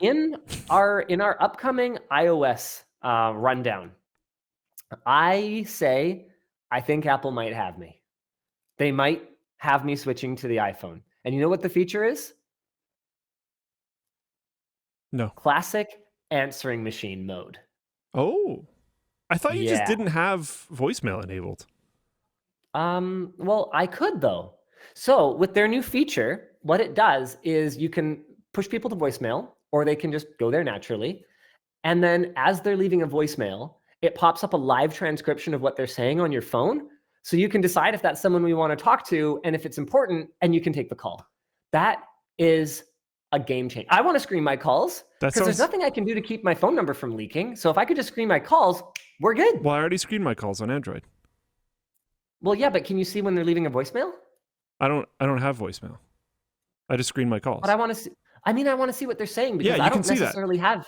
in our upcoming iOS rundown, I say I think Apple might have me. They might have me switching to the iPhone. And you know what the feature is? No. Classic answering machine mode. Oh, I thought you just Yeah. didn't have voicemail enabled. Well, I could though. So with their new feature, what it does is you can push people to voicemail, or they can just go there naturally. And then as they're leaving a voicemail, it pops up a live transcription of what they're saying on your phone. So you can decide if that's someone we want to talk to and if it's important, and you can take the call. That is a game changer. I want to screen my calls That because there's sounds. nothing I can do to keep my phone number from leaking. So if I could just screen my calls, we're good. Well, I already screened my calls on Android. Well, yeah, but can you see when they're leaving a voicemail? I don't have voicemail. I just screen my calls. But I want to see. I mean, I want to see what they're saying because Yeah, I you can don't see that. necessarily have.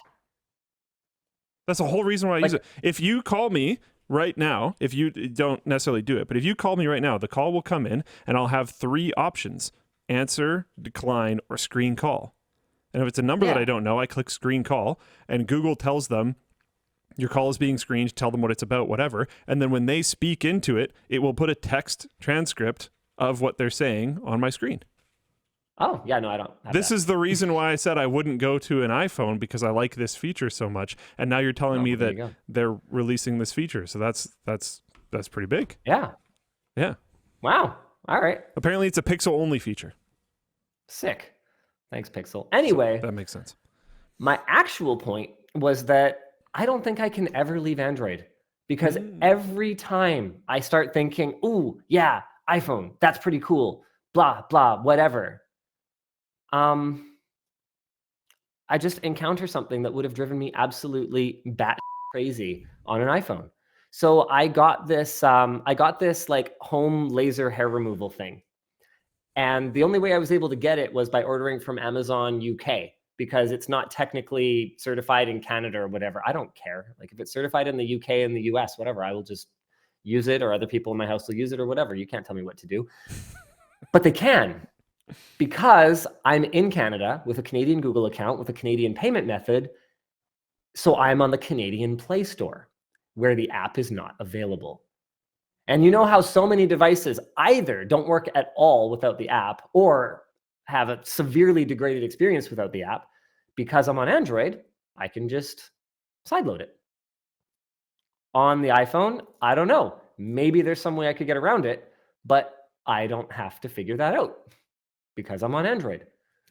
That's the whole reason why I use it. If you call me right now, if you don't necessarily do it, but if you call me right now, the call will come in and I'll have 3 options: answer, decline, or screen call. And if it's a number that I don't know, I click screen call, and Google tells them your call is being screened, tell them what it's about, whatever. And then when they speak into it, it will put a text transcript of what they're saying on my screen. Oh, yeah, no, I don't have This that. is the reason why I said I wouldn't go to an iPhone, because I like this feature so much. And now you're telling me there you that go. they're releasing this feature. So that's pretty big. Yeah. Yeah. Wow. All right. Apparently it's a Pixel only feature. Sick. Thanks, Pixel. Anyway, So that makes sense. my actual point was that I don't think I can ever leave Android because every time I start thinking, ooh, yeah, iPhone, that's pretty cool, blah, blah, whatever. I just encounter something that would have driven me absolutely bat crazy on an iPhone. So I got this like home laser hair removal thing. And the only way I was able to get it was by ordering from Amazon UK because it's not technically certified in Canada or whatever. I don't care. Like if it's certified in the UK and the US, whatever, I will just use it, or other people in my house will use it or whatever. You can't tell me what to do. But they can, because I'm in Canada with a Canadian Google account with a Canadian payment method. So I'm on the Canadian Play Store where the app is not available. And you know how so many devices either don't work at all without the app or have a severely degraded experience without the app. Because I'm on Android, I can just sideload it. On the iPhone, I don't know. Maybe there's some way I could get around it, but I don't have to figure that out because I'm on Android.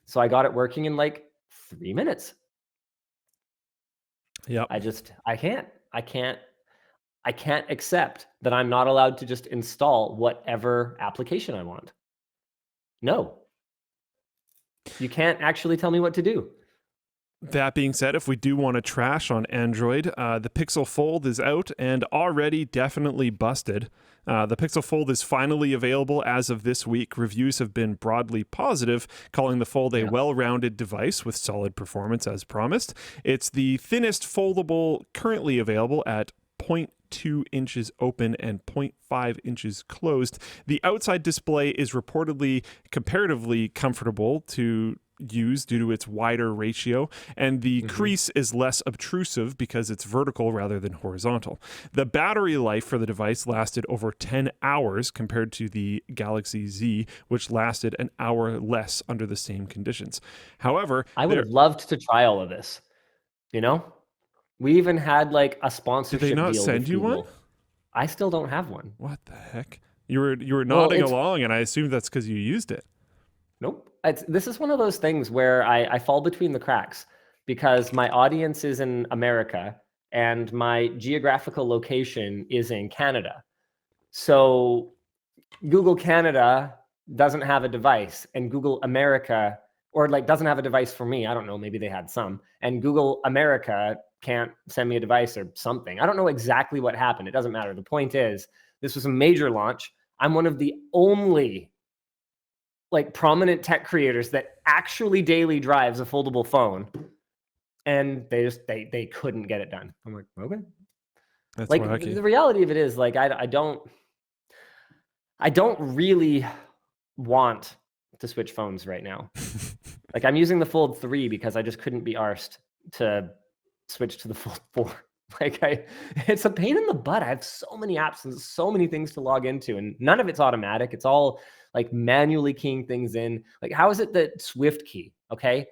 So I got it working in like 3 minutes. Yeah. I can't accept that I'm not allowed to just install whatever application I want. No. You can't actually tell me what to do. That being said, if we do want to trash on Android, the Pixel Fold is out and already definitely busted. The Pixel Fold is finally available as of this week. Reviews have been broadly positive, calling the Fold a well-rounded device with solid performance as promised. It's the thinnest foldable currently available at 0.2 inches open and 0.5 inches closed. The outside display is reportedly comparatively comfortable to use due to its wider ratio, and the crease is less obtrusive because it's vertical rather than horizontal. The battery life for the device lasted over 10 hours compared to the Galaxy Z, which lasted an hour less under the same conditions. However, I would have loved to try all of this. You know? We even had like a sponsorship not deal send with you Google. one? I still don't have one. What the heck? You were nodding along, and I assumed that's because you used it. Nope. This is one of those things where I fall between the cracks because my audience is in America and my geographical location is in Canada. So Google Canada doesn't have a device, and Google America, or like doesn't have a device for me. I don't know. Maybe they had some. And Google America can't send me a device or something. I don't know exactly what happened. It doesn't matter. The point is, this was a major launch. I'm one of the only like prominent tech creators that actually daily drives a foldable phone, and they couldn't get it done. I'm like, okay. That's Like wacky. the reality of it is, like I don't really want to switch phones right now. Like I'm using the Fold 3 because I just couldn't be arsed to switch to the Fold 4. It's a pain in the butt. I have so many apps and so many things to log into, and none of it's automatic. It's all like manually keying things in. Like, how is it that Swift key, okay,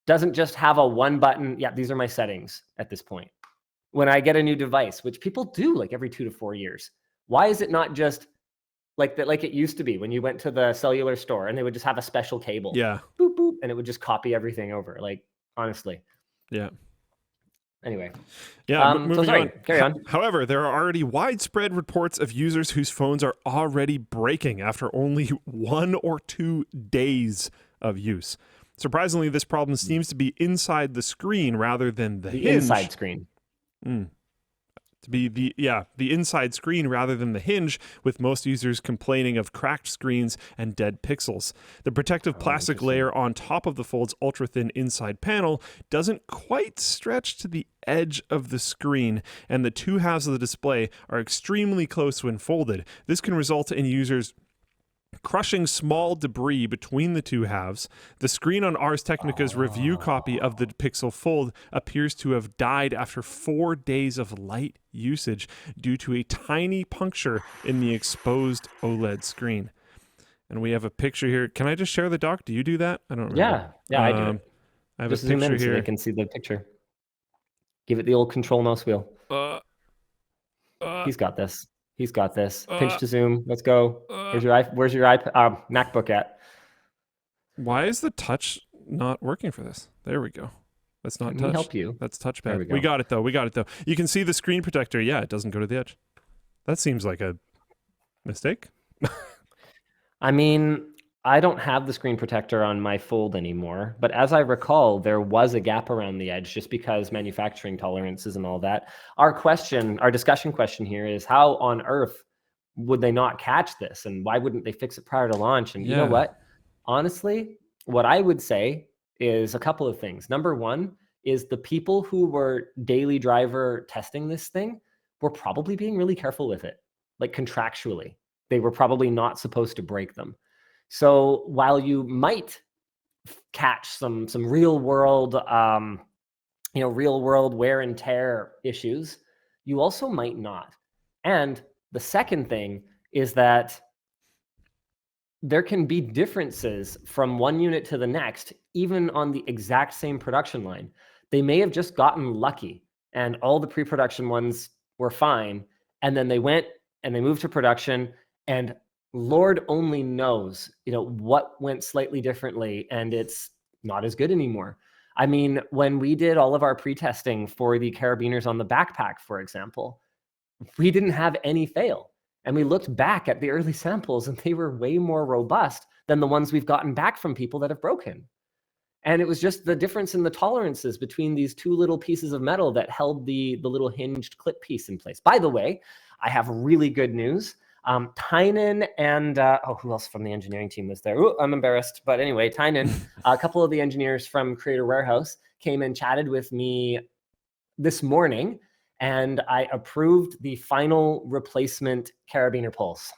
doesn't just have a one button? Yeah, these are my settings at this point. When I get a new device, which people do like every 2 to 4 years, why is it not just like that, like it used to be when you went to the cellular store and they would just have a special cable? Yeah. Boop, boop, and it would just copy everything over. Like, honestly. Yeah. Anyway. Yeah, So moving sorry, on. carry on. However, there are already widespread reports of users whose phones are already breaking after only 1 or 2 days of use. Surprisingly, this problem seems to be inside the screen rather than the hinge. Inside screen. To be the inside screen rather than the hinge, with most users complaining of cracked screens and dead pixels. The protective plastic layer on top of the Fold's ultra-thin inside panel doesn't quite stretch to the edge of the screen, and the two halves of the display are extremely close when folded. This can result in users crushing small debris between the two halves. The screen on Ars Technica's review copy of the Pixel Fold appears to have died after 4 days of light usage due to a tiny puncture in the exposed OLED screen. And we have a picture here. Can I just share the doc? Do you do that? I don't remember. Yeah, I do it. I have Just a zoom picture in here. so they can see the picture. Give it the old control mouse wheel. He's got this. He's got this. Pinch to zoom. Let's go. Where's your MacBook at? Why is the touch not working for this? There we go. That's not touch. Let me help you. That's touchpad. We got it though. You can see the screen protector. Yeah, it doesn't go to the edge. That seems like a mistake. I mean, I don't have the screen protector on my Fold anymore, but as I recall, there was a gap around the edge just because manufacturing tolerances and all that. Our discussion question here is, how on earth would they not catch this? And why wouldn't they fix it prior to launch? And you know what? Honestly, what I would say is a couple of things. Number one is the people who were daily driver testing this thing were probably being really careful with it, like contractually. They were probably not supposed to break them. So while you might catch some real world, real world wear and tear issues, you also might not. And the second thing is that there can be differences from one unit to the next, even on the exact same production line. They may have just gotten lucky and all the pre-production ones were fine. And then they went and they moved to production, and Lord only knows, what went slightly differently, and it's not as good anymore. I mean, when we did all of our pre-testing for the carabiners on the backpack, for example, we didn't have any fail. And we looked back at the early samples and they were way more robust than the ones we've gotten back from people that have broken. And it was just the difference in the tolerances between these two little pieces of metal that held the little hinged clip piece in place. By the way, I have really good news. Tynan and who else from the engineering team was there? Ooh, I'm embarrassed. But anyway, Tynan, a couple of the engineers from Creator Warehouse came and chatted with me this morning, and I approved the final replacement carabiner pulse.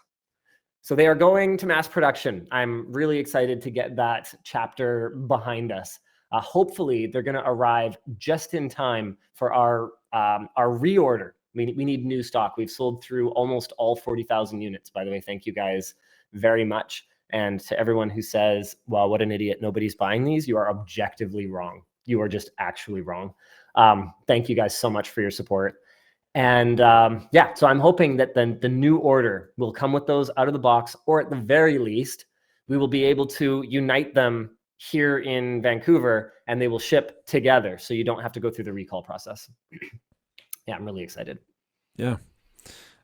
So they are going to mass production. I'm really excited to get that chapter behind us. Hopefully, they're going to arrive just in time for our reorder. We need new stock. We've sold through almost all 40,000 units, by the way. Thank you guys very much. And to everyone who says, well, what an idiot, nobody's buying these, you are objectively wrong. You are just actually wrong. Thank you guys so much for your support. And so I'm hoping that the new order will come with those out of the box, or at the very least, we will be able to unite them here in Vancouver and they will ship together. So you don't have to go through the recall process. Yeah, I'm really excited. Yeah.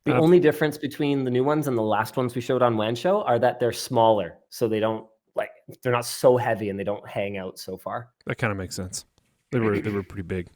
The only difference between the new ones and the last ones we showed on WAN Show are that they're smaller. So they're not so heavy and they don't hang out so far. That kind of makes sense. They were pretty big.